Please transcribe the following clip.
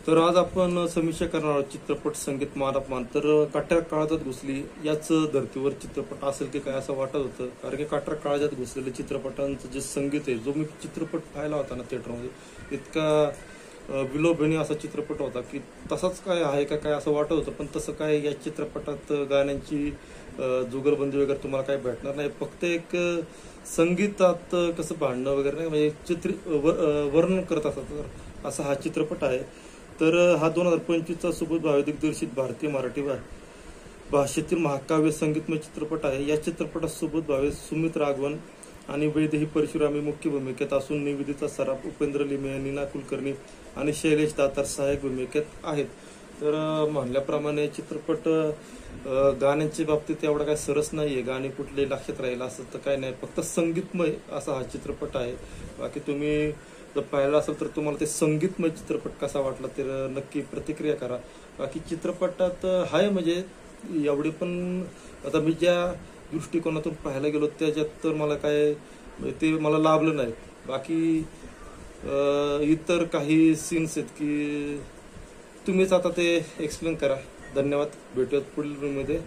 तर आज आपण समीक्षा करणार आहोत चित्रपट संगीत मान तर काट्या काळजात घुसली याच धर्तीवर चित्रपट असेल की काय असं वाटत होतं, कारण की काट्या काळजात घुसलेले चित्रपटांचं जे संगीत आहे, जो मी चित्रपट पाहिला होता ना थिएटरमध्ये, इतका विलोभनीय असा चित्रपट होता की तसाच काय आहे का काय असं वाटत होतं. पण तसं काय या चित्रपटात गाण्यांची जुगलबंदी वगैरे तुम्हाला काय भेटणार नाही. फक्त एक संगीतात कसं भांडणं वगैरे नाही, म्हणजे वर्णन करत असतात, असा हा चित्रपट आहे. तर हा 2025चा सुबोध भावे दिग्दर्शित भारतीय मराठी भाषेतील महाकाव्य संगीतमय चित्रपट आहे. या चित्रपटात सुबोध भावे, सुमित राघवन आणि वैदेही परशुरामी मुख्य भूमिकेत असून निवेदिता सराफ, उपेंद्र लिमे, नीना कुलकर्णी आणि शैलेश दातार सहाय्यक भूमिकेत आहेत. तर म्हणल्याप्रमाणे चित्रपट गाण्यांच्या बाबतीत एवढा काय सरस नाहीये, गाणी कुठले लक्षात राहील असं तर काय नाही, फक्त संगीतमय असा हा चित्रपट आहे. बाकी तुम्ही जर पाहिला असेल तर तुम्हाला ते संगीतमय चित्रपट कसा वाटला तर नक्की प्रतिक्रिया करा. बाकी चित्रपटात हाय म्हणजे एवढी पण आता मी ज्या दृष्टिकोनातून पाहायला गेलो त्याच्यात तर मला काय ते मला लाभलं नाही. बाकी इतर काही सीन्स आहेत की तुम्हीच आता ते एक्सप्लेन करा. धन्यवाद. भेटूयात पुढील रूममध्ये.